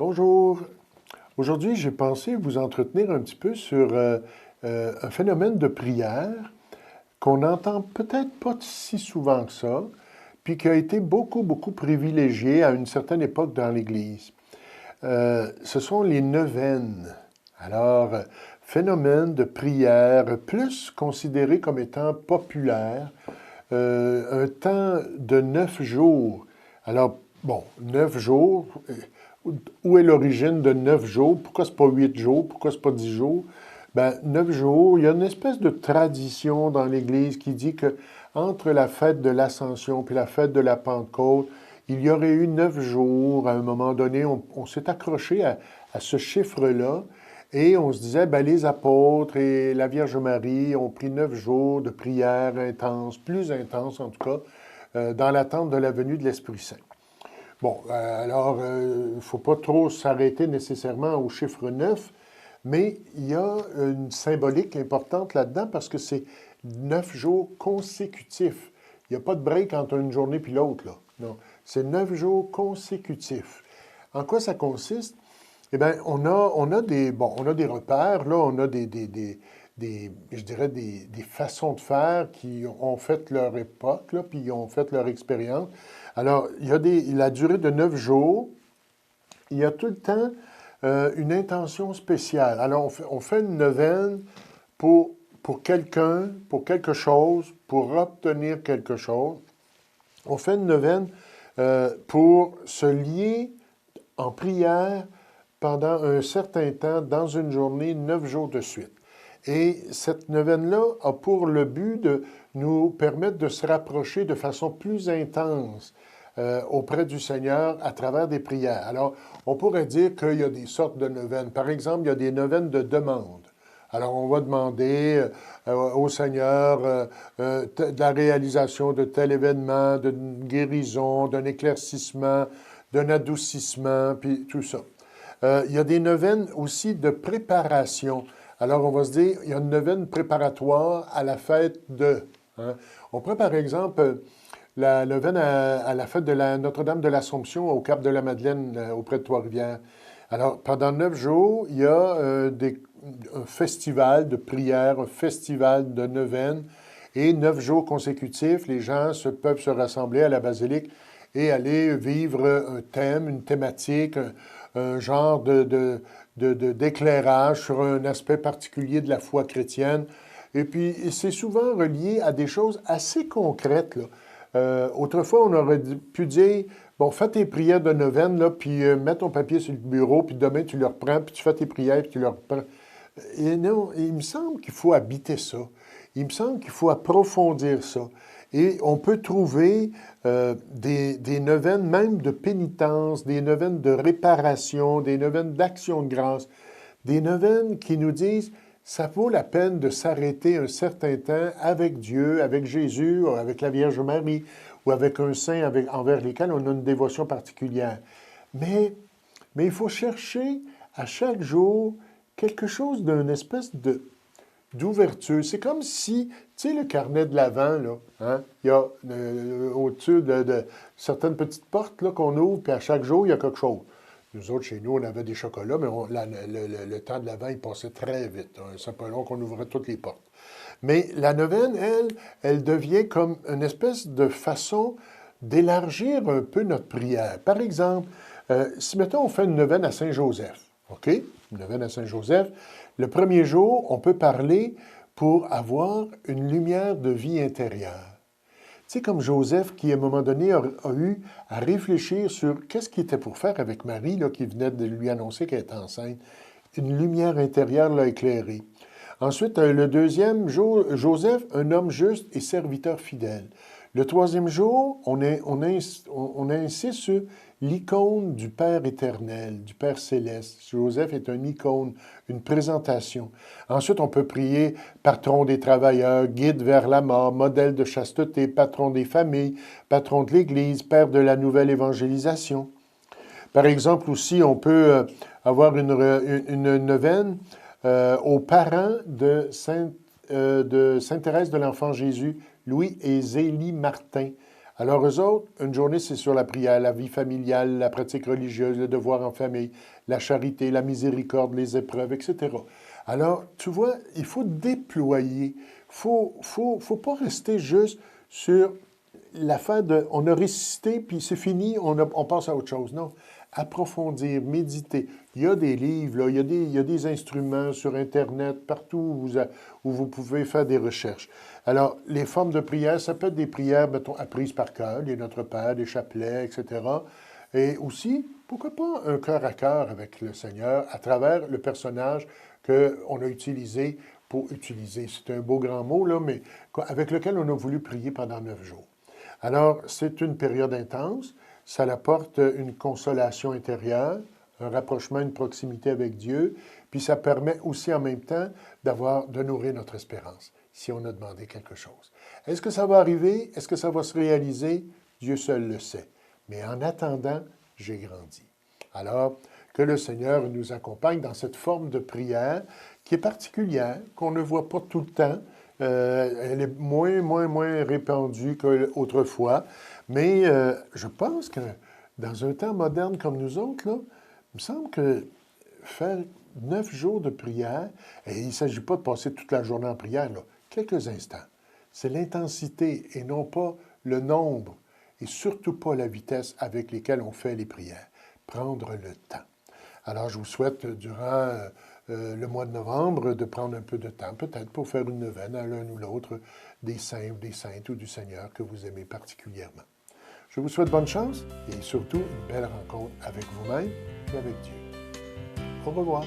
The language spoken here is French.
Bonjour. Aujourd'hui, j'ai pensé vous entretenir un petit peu sur un phénomène de prière qu'on n'entend peut-être pas si souvent que ça, puis qui a été beaucoup privilégié à une certaine époque dans l'Église. Ce sont les neuvaines. Alors, phénomène de prière plus considéré comme étant populaire, un temps de 9 jours. Alors, bon, 9 jours, où est l'origine de 9 jours? Pourquoi c'est pas 8 jours? Pourquoi c'est pas 10 jours? Ben, 9 jours, il y a une espèce de tradition dans l'Église qui dit que entre la fête de l'Ascension puis la fête de la Pentecôte, il y aurait eu 9 jours. À un moment donné, on s'est accroché à ce chiffre-là et on se disait, ben, les apôtres et la Vierge Marie ont pris 9 jours de prière intense, plus intense en tout cas, dans l'attente de la venue de l'Esprit Saint. Bon, alors, il ne faut pas trop s'arrêter nécessairement au chiffre 9, mais il y a une symbolique importante là-dedans parce que c'est 9 jours consécutifs. Il n'y a pas de break entre une journée puis l'autre, là. Non, c'est 9 jours consécutifs. En quoi ça consiste? Eh bien, on a des repères, là, on a je dirais, des façons de faire qui ont fait leur époque, là, puis ont fait leur expérience. Alors, il y a la durée de 9 jours, il y a tout le temps une intention spéciale. Alors, on fait une neuvaine pour quelqu'un, pour quelque chose, pour obtenir quelque chose. On fait une neuvaine pour se lier en prière pendant un certain temps, dans une journée, 9 jours de suite. Et cette neuvaine-là a pour le but de nous permettre de se rapprocher de façon plus intense auprès du Seigneur à travers des prières. Alors, on pourrait dire qu'il y a des sortes de neuvaines. Par exemple, il y a des neuvaines de demande. Alors, on va demander au Seigneur de la réalisation de tel événement, d'une guérison, d'un éclaircissement, d'un adoucissement, puis tout ça. Il y a des neuvaines aussi de préparation. Alors, on va se dire, il y a une neuvaine préparatoire à la fête de. Hein. On prend par exemple la neuvaine à la fête de la Notre-Dame de l'Assomption au Cap de la Madeleine, auprès de Trois-Rivières. Alors, pendant 9 jours, il y a un festival de prière, un festival de neuvaine, et 9 jours consécutifs, les gens peuvent se rassembler à la basilique et aller vivre un thème, une thématique, un genre d'éclairage sur un aspect particulier de la foi chrétienne. Et puis, c'est souvent relié à des choses assez concrètes, là. Autrefois, on aurait pu dire, bon, fais tes prières de neuvaine, là, puis mets ton papier sur le bureau, puis demain, tu le reprends, puis tu fais tes prières, puis tu le reprends. Et non, il me semble qu'il faut habiter ça. Il me semble qu'il faut approfondir ça. Et on peut trouver des neuvaines même de pénitence, des neuvaines de réparation, des neuvaines d'action de grâce, des neuvaines qui nous disent ça vaut la peine de s'arrêter un certain temps avec Dieu, avec Jésus, ou avec la Vierge Marie, ou avec un saint envers lesquels on a une dévotion particulière. Mais il faut chercher à chaque jour quelque chose d'une espèce d'ouverture. C'est comme si, tu sais, le carnet de l'Avent, là, hein, il y a au-dessus de certaines petites portes là, qu'on ouvre, puis à chaque jour, il y a quelque chose. Nous autres, chez nous, on avait des chocolats, mais le temps de l'Avent, il passait très vite. Hein. C'est pas long qu'on ouvrait toutes les portes. Mais la neuvaine, elle devient comme une espèce de façon d'élargir un peu notre prière. Par exemple, si, mettons, on fait une neuvaine à Saint-Joseph, OK? Une neuvaine à Saint-Joseph, le premier jour, on peut parler pour avoir une lumière de vie intérieure. Tu sais, comme Joseph, qui à un moment donné a eu à réfléchir sur qu'est-ce qu'il était pour faire avec Marie, là, qui venait de lui annoncer qu'elle était enceinte. Une lumière intérieure l'a éclairé. Ensuite, le deuxième jour, Joseph, un homme juste et serviteur fidèle. Le troisième jour, on insiste sur l'icône du Père éternel, du Père céleste. Joseph est une icône, une présentation. Ensuite, on peut prier patron des travailleurs, guide vers la mort, modèle de chasteté, patron des familles, patron de l'Église, père de la nouvelle évangélisation. Par exemple, aussi, on peut avoir une neuvaine aux parents de Sainte Thérèse de l'Enfant Jésus, Louis et Zélie Martin. Alors, eux autres, une journée, c'est sur la prière, la vie familiale, la pratique religieuse, le devoir en famille, la charité, la miséricorde, les épreuves, etc. Alors, tu vois, il faut déployer. Faut pas rester juste sur l'affaire de on a récité, puis c'est fini, on passe à autre chose. Non. Approfondir, méditer. Il y a des livres, là, il y a des instruments sur Internet, partout où vous pouvez faire des recherches. Alors, les formes de prière, ça peut être des prières, mettons, apprises par cœur, les Notre Père, des chapelets, etc. Et aussi, pourquoi pas un cœur à cœur avec le Seigneur à travers le personnage qu'on a utilisé pour utiliser. C'est un beau grand mot, là, mais avec lequel on a voulu prier pendant 9 jours. Alors, c'est une période intense. Ça apporte une consolation intérieure, un rapprochement, une proximité avec Dieu, puis ça permet aussi en même temps de nourrir notre espérance, si on a demandé quelque chose. Est-ce que ça va arriver? Est-ce que ça va se réaliser? Dieu seul le sait. Mais en attendant, j'ai grandi. Alors, que le Seigneur nous accompagne dans cette forme de prière qui est particulière, qu'on ne voit pas tout le temps. Elle est moins répandue qu'autrefois. Mais je pense que dans un temps moderne comme nous autres, là, il me semble que faire 9 jours de prière, et il ne s'agit pas de passer toute la journée en prière, là, quelques instants. C'est l'intensité et non pas le nombre, et surtout pas la vitesse avec lesquelles on fait les prières. Prendre le temps. Alors, je vous souhaite, durant le mois de novembre, de prendre un peu de temps, peut-être pour faire une neuvaine à l'un ou l'autre des saints ou des saintes ou du Seigneur que vous aimez particulièrement. Je vous souhaite bonne chance et surtout une belle rencontre avec vous-même et avec Dieu. Au revoir.